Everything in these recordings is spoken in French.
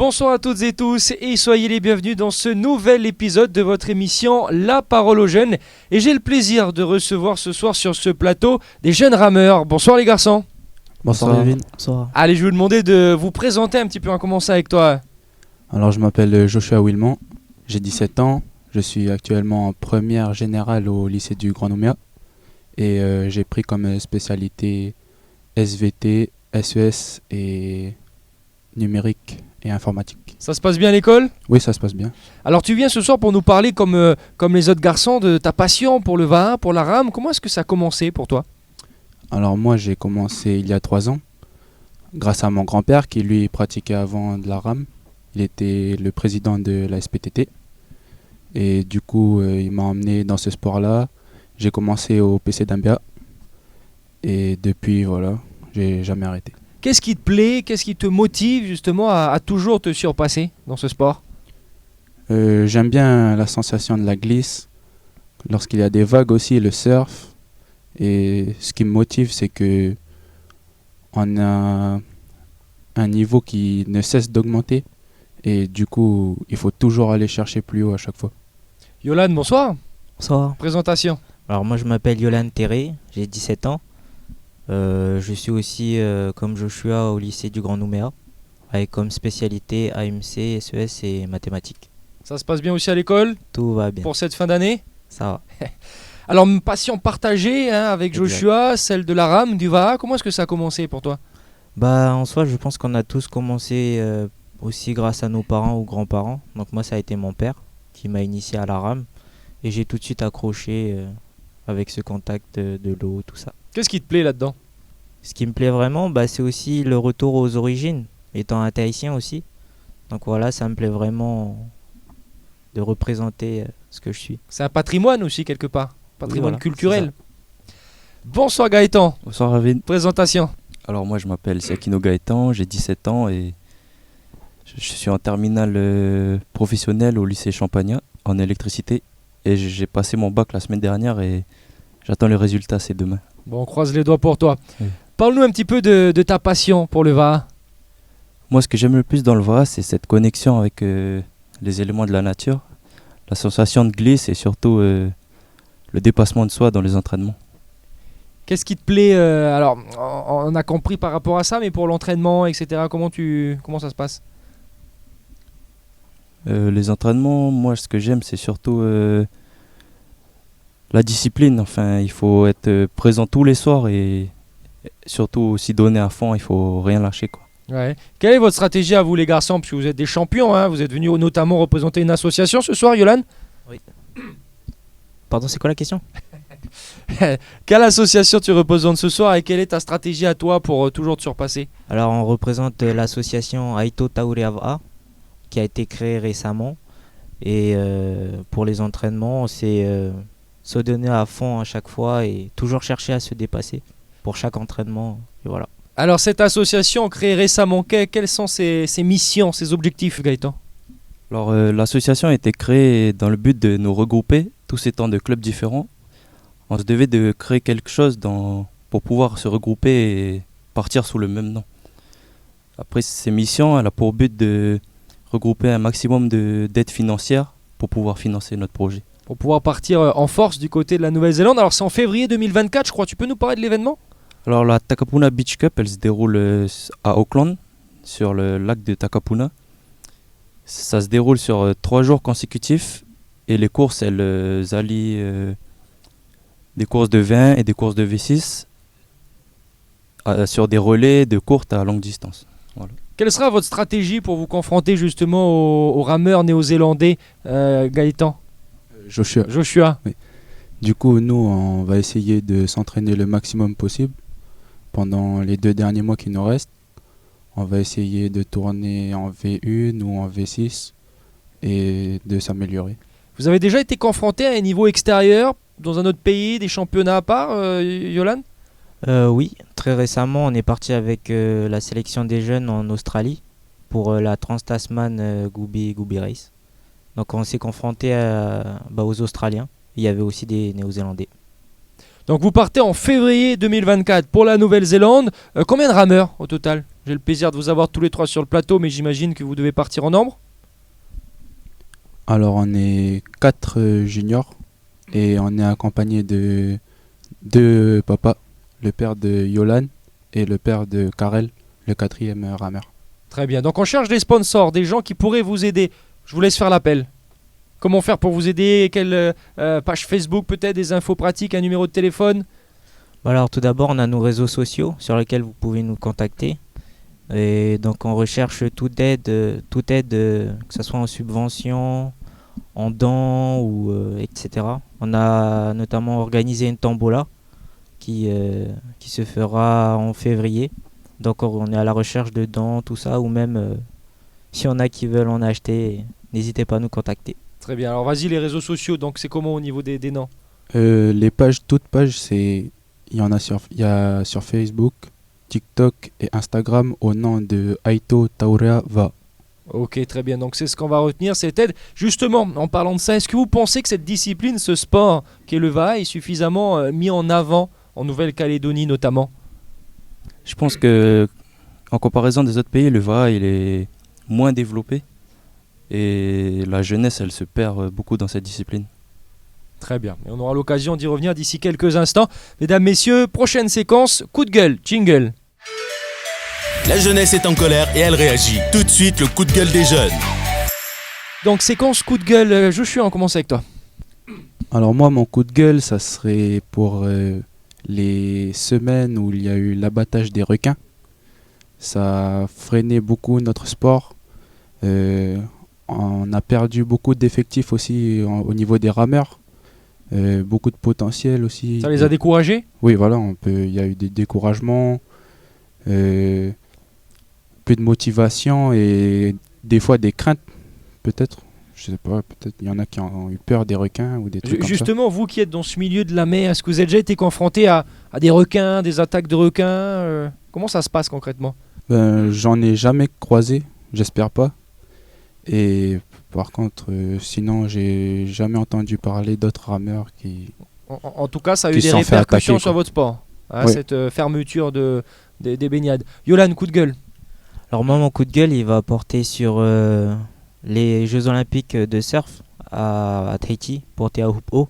Bonsoir à toutes et tous et soyez les bienvenus dans ce nouvel épisode de votre émission La Parole aux Jeunes. Et j'ai le plaisir de recevoir ce soir sur ce plateau des jeunes rameurs. Bonsoir les garçons. Bonsoir Kevin. Bonsoir. Allez, je vais vous demander de vous présenter un petit peu. On va commencer avec toi. Alors je m'appelle Joshua Wilmont, j'ai 17 ans, je suis actuellement en première générale au lycée du Grand Nouméa et j'ai pris comme spécialité SVT, SES et numérique et informatique. Ça se passe bien à l'école ? Oui, ça se passe bien. Alors tu viens ce soir pour nous parler comme les autres garçons de ta passion pour le vin, pour la rame. Comment est-ce que ça a commencé pour toi ? Alors moi j'ai commencé il y a 3 ans grâce à mon grand-père qui lui pratiquait avant de la rame. Il était le président de la SPTT et du coup il m'a emmené dans ce sport-là. J'ai commencé au PC d'Ambia et depuis voilà, j'ai jamais arrêté. Qu'est-ce qui te plaît ? Qu'est-ce qui te motive justement à toujours te surpasser dans ce sport ? J'aime bien la sensation de la glisse, lorsqu'il y a des vagues aussi, le surf. Et ce qui me motive, c'est que on a un niveau qui ne cesse d'augmenter. Et du coup, il faut toujours aller chercher plus haut à chaque fois. Yolan, bonsoir. Bonsoir. Présentation. Alors moi je m'appelle Yolan Terré, j'ai 17 ans. Je suis aussi comme Joshua au lycée du Grand Nouméa avec comme spécialité AMC, SES et mathématiques. Ça se passe bien aussi à l'école Tout va bien. pour cette fin d'année ? Ça va. Alors, une passion partagée avec Exact. Joshua, celle de la rame, du Vaha. Comment est-ce que ça a commencé pour toi ? Bah en soi je pense qu'on a tous commencé aussi grâce à nos parents ou grands-parents. Donc moi ça a été mon père qui m'a initié à la rame et j'ai tout de suite accroché avec ce contact de l'eau, tout ça. Qu'est-ce qui te plaît là-dedans ? Ce qui me plaît vraiment, c'est aussi le retour aux origines, étant un Tahitien aussi. Donc voilà, ça me plaît vraiment de représenter ce que je suis. C'est un patrimoine aussi quelque part, patrimoine voilà, culturel. c'est Bonsoir Gaëtan, Bonsoir Ravine. présentation. Alors moi je m'appelle Sakino Gaëtan, j'ai 17 ans et je suis en terminale professionnelle au lycée Champagnat en électricité et j'ai passé mon bac la semaine dernière et j'attends le résultat, c'est demain. Bon, on croise les doigts pour toi. Oui. Parle-nous un petit peu de ta passion pour le Vaha. Moi ce que j'aime le plus dans le Vaha, c'est cette connexion avec les éléments de la nature, la sensation de glisse et surtout le dépassement de soi dans les entraînements. Qu'est-ce qui te plaît Alors, on a compris par rapport à ça, mais pour l'entraînement, etc., comment ça se passe ? Les entraînements, moi ce que j'aime c'est surtout la discipline. Enfin, il faut être présent tous les soirs et surtout aussi donner à fond, il faut rien lâcher quoi. Ouais. Quelle est votre stratégie à vous les garçons ? Parce que vous êtes des champions, hein. Vous êtes venus notamment représenter une association ce soir, Yolan. Pardon, c'est quoi la question ? Quelle association tu représentes ce soir et quelle est ta stratégie à toi pour toujours te surpasser ? Alors on représente l'association Aito Taureava qui a été créée récemment. Et pour les entraînements, c'est se donner à fond à chaque fois et toujours chercher à se dépasser pour chaque entraînement. Et voilà. Alors cette association créée récemment, quelles sont ses missions, ses objectifs, Gaëtan ? Alors l'association a été créée dans le but de nous regrouper, tous étant de clubs différents. On se devait de créer quelque chose pour pouvoir se regrouper et partir sous le même nom. Après ces missions, elle a pour but de regrouper un maximum d'aides financières pour pouvoir financer notre projet. Pour pouvoir partir en force du côté de la Nouvelle-Zélande. Alors c'est en février 2024, je crois. Tu peux nous parler de l'événement ? Alors la Takapuna Beach Cup, elle se déroule à Auckland, sur le lac de Takapuna. Ça se déroule sur 3 jours consécutifs et les courses, elles allient des courses de V1 et des courses de V6 sur des relais de courte à longue distance. Voilà. Quelle sera votre stratégie pour vous confronter justement aux rameurs néo-zélandais, Gaëtan ? Joshua. Du coup, nous, on va essayer de s'entraîner le maximum possible pendant les 2 derniers mois qui nous restent. On va essayer de tourner en V1 ou en V6 et de s'améliorer. Vous avez déjà été confronté à un niveau extérieur dans un autre pays, des championnats à part, Yolan ? Oui, très récemment, on est parti avec la sélection des jeunes en Australie pour la Trans-Tasman Goobie Race. Donc on s'est confronté aux Australiens. Il y avait aussi des Néo-Zélandais. Donc vous partez en février 2024 pour la Nouvelle-Zélande. Combien de rameurs au total ? J'ai le plaisir de vous avoir tous les trois sur le plateau, mais j'imagine que vous devez partir en nombre. Alors on est 4 juniors et on est accompagné de 2 papas, le père de Yolan et le père de Karel, le 4e rameur. Très bien, donc on cherche des sponsors, des gens qui pourraient vous aider. Je vous laisse faire l'appel. Comment faire pour vous aider? Quelle page Facebook peut-être, des infos pratiques, un numéro de téléphone? Alors tout d'abord, on a nos réseaux sociaux sur lesquels vous pouvez nous contacter. Et donc on recherche toute aide, que ce soit en subvention, en dons, etc. On a notamment organisé une tombola qui se fera en février. Donc on est à la recherche de dons, tout ça, ou même si on a qui veulent en acheter, n'hésitez pas à nous contacter. Très bien, alors vas-y les réseaux sociaux, donc c'est comment au niveau des noms? Les pages, toutes pages, il y a sur Facebook, TikTok et Instagram au nom de Aito Taurea Va. Ok, très bien, donc c'est ce qu'on va retenir, cette aide. Justement, en parlant de ça, est-ce que vous pensez que cette discipline, ce sport qu'est le VA, est suffisamment mis en avant, en Nouvelle-Calédonie notamment? Je pense que en comparaison des autres pays, le VA il est moins développé et la jeunesse elle se perd beaucoup dans cette discipline. Très bien, et on aura l'occasion d'y revenir d'ici quelques instants. Mesdames, messieurs, prochaine séquence, coup de gueule, jingle. La jeunesse est en colère et elle réagit. Tout de suite, le coup de gueule des jeunes. Donc séquence coup de gueule, Joshua, on commence avec toi. Alors moi, mon coup de gueule, ça serait pour les semaines où il y a eu l'abattage des requins. Ça a freiné beaucoup notre sport. On a perdu beaucoup d'effectifs aussi au niveau des rameurs. Beaucoup de potentiel aussi. Ça les a découragés? Oui, voilà, il y a eu des découragements, peu de motivation et des fois des craintes, peut-être. Je sais pas, peut-être il y en a qui ont eu peur des requins ou des trucs comme ça. Justement, vous qui êtes dans ce milieu de la mer, est-ce que vous avez déjà été confronté à des requins, des attaques de requins? Comment ça se passe concrètement? J'en ai jamais croisé, j'espère pas. Et par contre, sinon, j'ai jamais entendu parler d'autres rameurs qui... En tout cas, ça a eu Qui des se sont fait répercussions attaquer, sur quoi. votre sport, hein, Oui. cette fermeture des baignades. Yolan, coup de gueule. Alors moi, mon coup de gueule, il va porter sur les Jeux Olympiques de surf à Tahiti, pour Te Auhupo.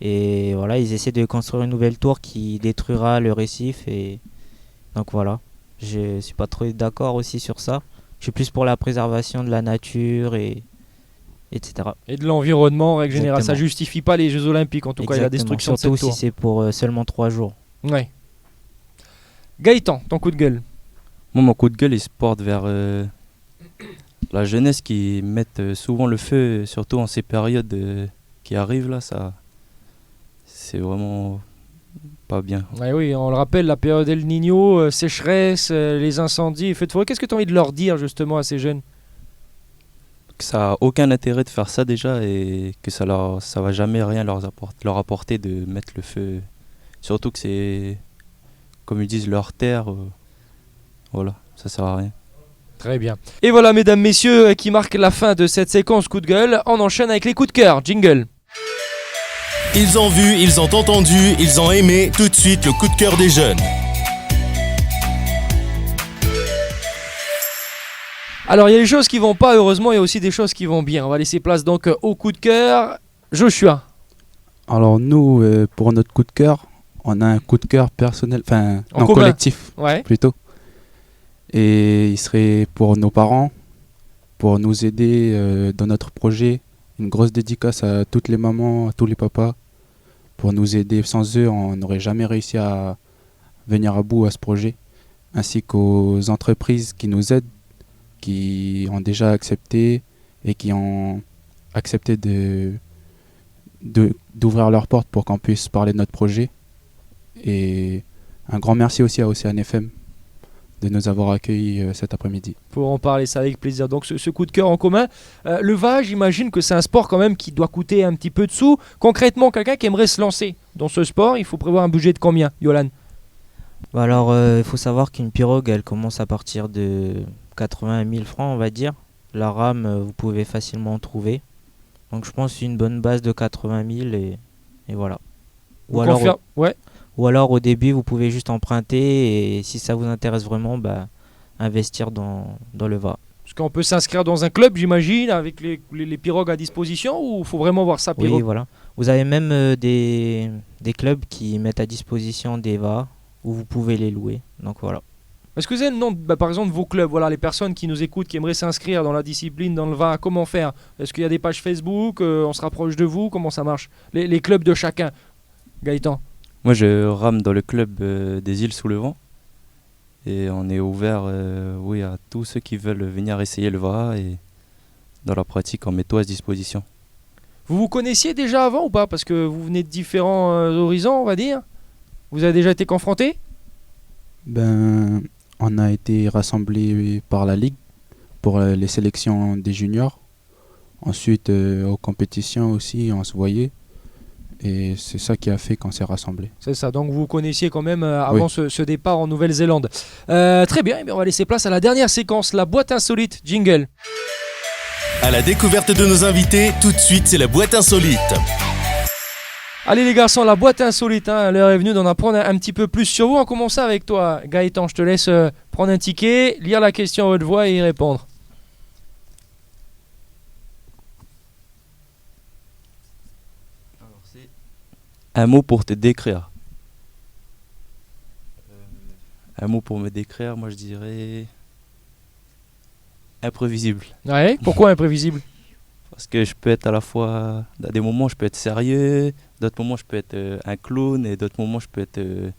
Et voilà, ils essaient de construire une nouvelle tour qui détruira le récif. Et donc voilà, je suis pas trop d'accord aussi sur ça. Je suis plus pour la préservation de la nature etc. Et de l'environnement en règle générale. Ça Exactement. justifie pas les Jeux Olympiques, en tout cas, et la Exactement. destruction de Surtout cette tour. si c'est pour seulement 3 jours. Ouais. Gaëtan, ton coup de gueule. Moi, mon coup de gueule, il se porte vers la jeunesse qui mettent souvent le feu, surtout en ces périodes qui arrivent là. Ça, c'est vraiment pas bien. Ouais, oui, on le rappelle, la période El Niño, sécheresse, les incendies, feux de forêt. Qu'est-ce que tu as envie de leur dire justement à ces jeunes? Que ça a aucun intérêt de faire ça déjà et que ça va jamais rien leur apporter de mettre le feu. Surtout que c'est, comme ils disent, leur terre. Voilà, ça sert à rien. Très bien. Et voilà, mesdames, messieurs, qui marque la fin de cette séquence coup de gueule. On enchaîne avec les coups de cœur. Jingle. Ils ont vu, ils ont entendu, ils ont aimé. Tout de suite, le coup de cœur des jeunes. Alors, il y a des choses qui vont pas, heureusement, il y a aussi des choses qui vont bien. On va laisser place donc au coup de cœur. Joshua. Alors nous, pour notre coup de cœur, on a un coup de cœur personnel, enfin En non, commun. collectif Ouais. plutôt. Et il serait pour nos parents, pour nous aider dans notre projet. Une grosse dédicace à toutes les mamans, à tous les papas, pour nous aider. Sans eux, on n'aurait jamais réussi à venir à bout à ce projet. Ainsi qu'aux entreprises qui nous aident, qui ont déjà accepté et qui ont accepté d'ouvrir leurs portes pour qu'on puisse parler de notre projet. Et un grand merci aussi à Océane FM de nous avoir accueillis cet après-midi. Pour en parler, ça avec plaisir. Donc ce coup de cœur en commun. Le VA, j'imagine que c'est un sport quand même qui doit coûter un petit peu de sous. Concrètement, quelqu'un qui aimerait se lancer dans ce sport, il faut prévoir un budget de combien, Yolan? Alors, il faut savoir qu'une pirogue, elle commence à partir de 80 000 francs, on va dire. La rame, vous pouvez facilement en trouver. Donc, je pense une bonne base de 80 000 et voilà. Ou Ouais. alors, au début, vous pouvez juste emprunter et si ça vous intéresse vraiment, bah, investir dans le VA. Parce qu'on peut s'inscrire dans un club, j'imagine, avec les pirogues à disposition, ou il faut vraiment voir ça Oui, pirogue? voilà. Vous avez même des clubs qui mettent à disposition des VA où vous pouvez les louer. Donc voilà. Est-ce que vous avez le nom, par exemple, de vos clubs, voilà, les personnes qui nous écoutent, qui aimeraient s'inscrire dans la discipline, dans le VA, comment faire? Est-ce qu'il y a des pages Facebook, on se rapproche de vous, comment ça marche? Les clubs de chacun, Gaëtan. Moi, je rame dans le club des îles sous le vent. Et on est ouvert oui, à tous ceux qui veulent venir essayer le VA. Et dans la pratique, on met tout à disposition. Vous vous connaissiez déjà avant ou pas? Parce que vous venez de différents horizons, on va dire. Vous avez déjà été confrontés? Ben, on a été rassemblés par la Ligue pour les sélections des juniors. Ensuite, aux compétitions aussi, on se voyait. Et c'est ça qui a fait qu'on s'est rassemblés. C'est ça, donc vous vous connaissiez quand même avant Oui. ce départ en Nouvelle-Zélande. Très bien, eh bien, on va laisser place à la dernière séquence, la boîte insolite, jingle. À la découverte de nos invités, tout de suite, c'est la boîte insolite. Allez les garçons, la boîte insolite, hein, l'heure est venue d'en apprendre un petit peu plus sur vous. On commence avec toi, Gaëtan, je te laisse prendre un ticket, lire la question à haute voix et y répondre. Un mot pour te décrire. Un mot pour me décrire, moi je dirais imprévisible. Ouais, pourquoi imprévisible? Parce que je peux être à la fois, à des moments je peux être sérieux, d'autres moments je peux être un clown et d'autres moments je peux être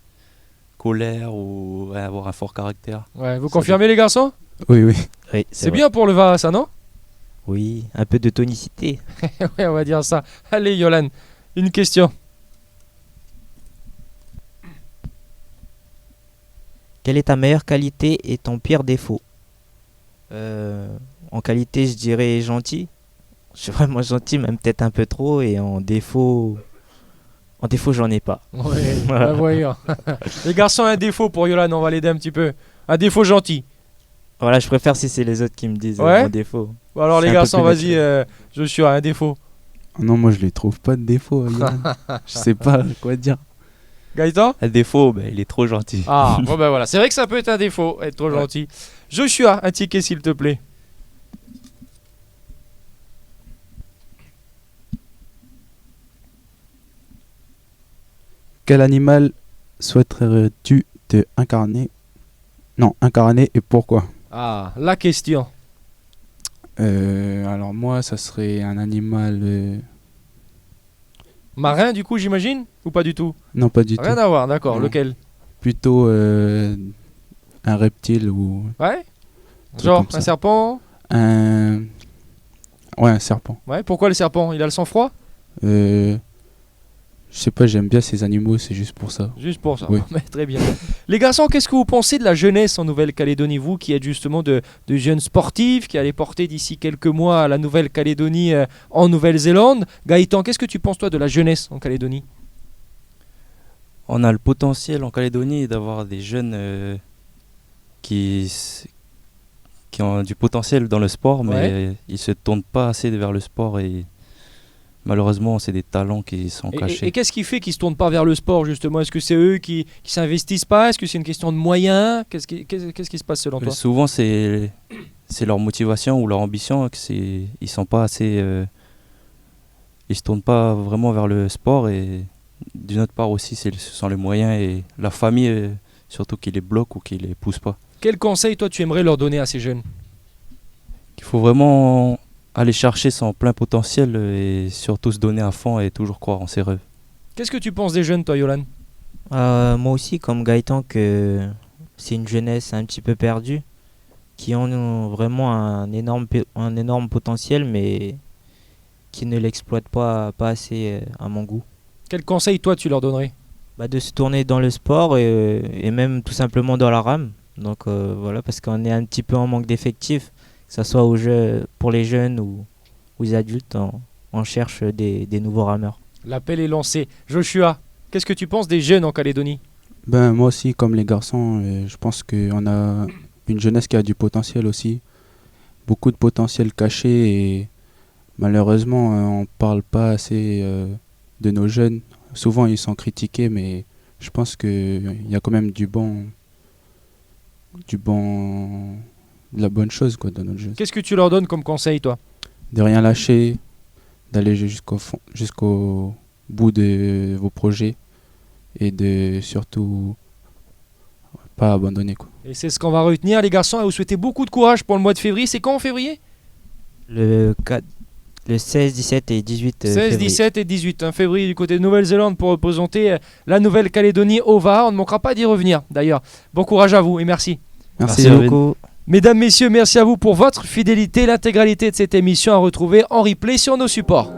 colère ou ouais, avoir un fort caractère. Ouais, vous Ça confirmez les garçons? Oui, oui. Oui, C'est vrai. bien pour le VAR ça, non? Oui, un peu de tonicité. Ouais, on va dire ça. Allez Yolan, une question. Quelle est ta meilleure qualité et ton pire défaut? En qualité, je dirais gentil. Je suis vraiment gentil, même peut-être un peu trop. Et en défaut, j'en ai pas. Ouais, bah voyons. Les garçons, un défaut pour Yolan, on va l'aider un petit peu. Un défaut gentil. Voilà, je préfère si c'est les autres qui me disent Ouais. mon défaut. Bon, alors C'est les un peu garçons, plus vas-y, naturel. Joshua, un défaut. Ah non, moi je les trouve pas de défaut. Yann. Je sais pas quoi dire. Gaëtan? Un défaut, ben, il est trop gentil. Ah, bon ben voilà, c'est vrai que ça peut être un défaut, être trop gentil. Joshua, un ticket s'il te plaît. Quel animal souhaiterais-tu te incarner? Non, incarner et pourquoi? Ah, la question. Alors moi, ça serait un animal... Marin du coup, j'imagine? Ou pas du tout? Non, pas du Rien tout. à voir, d'accord, Non. lequel? Plutôt un reptile ou Ouais? truc Genre, comme ça. un serpent? un... Ouais, un serpent. Ouais, pourquoi le serpent? Il a le sang-froid? Je sais pas, j'aime bien ces animaux, c'est juste pour ça. Juste pour ça. Oui. Mais très bien. Les garçons, qu'est-ce que vous pensez de la jeunesse en Nouvelle-Calédonie? Vous qui êtes justement de jeunes sportifs, qui allez porter d'ici quelques mois à la Nouvelle-Calédonie en Nouvelle-Zélande. Gaëtan, qu'est-ce que tu penses toi de la jeunesse en Calédonie? On a le potentiel en Calédonie d'avoir des jeunes qui ont du potentiel dans le sport, mais ils se tournent pas assez vers le sport et malheureusement, c'est des talents qui sont cachés. Et qu'est-ce qui fait qu'ils se tournent pas vers le sport justement? Est-ce que c'est eux qui s'investissent pas? Est-ce que c'est une question de moyens? Qu'est-ce qui se passe selon toi? Souvent, c'est leur motivation ou leur ambition que ils sont pas assez, ils se tournent pas vraiment vers le sport et d'une autre part aussi, ce sont les moyens et la famille surtout qui les bloque ou qui les pousse pas. Quel conseil toi tu aimerais leur donner à ces jeunes? Il faut vraiment aller chercher son plein potentiel et surtout se donner à fond et toujours croire en ses rêves. Qu'est-ce que tu penses des jeunes toi, Yolan? Moi aussi, comme Gaëtan, que c'est une jeunesse un petit peu perdue, qui ont vraiment un énorme potentiel, mais qui ne l'exploitent pas assez à mon goût. Quel conseil toi tu leur donnerais? De se tourner dans le sport et même tout simplement dans la rame. Donc voilà, parce qu'on est un petit peu en manque d'effectifs, que ce soit pour les jeunes ou les adultes, on cherche des nouveaux rameurs. L'appel est lancé. Joshua, qu'est-ce que tu penses des jeunes en Calédonie? Ben moi aussi, comme les garçons, je pense qu'on a une jeunesse qui a du potentiel aussi. Beaucoup de potentiel caché et malheureusement, on parle pas assez de nos jeunes. Souvent, ils sont critiqués, mais je pense qu'il y a quand même du bon de la bonne chose quoi, dans notre jeu. Qu'est-ce que tu leur donnes comme conseil, toi? De rien lâcher, d'aller jusqu'au bout de vos projets et de surtout pas abandonner quoi. Et c'est ce qu'on va retenir, les garçons, et vous souhaitez beaucoup de courage pour le mois de février. C'est quand en février? Le 16, 17 et 18 16, février. 17 et 18 février du côté de Nouvelle-Zélande pour représenter la Nouvelle-Calédonie au VAR. On ne manquera pas d'y revenir d'ailleurs. Bon courage à vous et merci. Merci David. beaucoup. Mesdames, messieurs, merci à vous pour votre fidélité. L'intégralité de cette émission à retrouver en replay sur nos supports.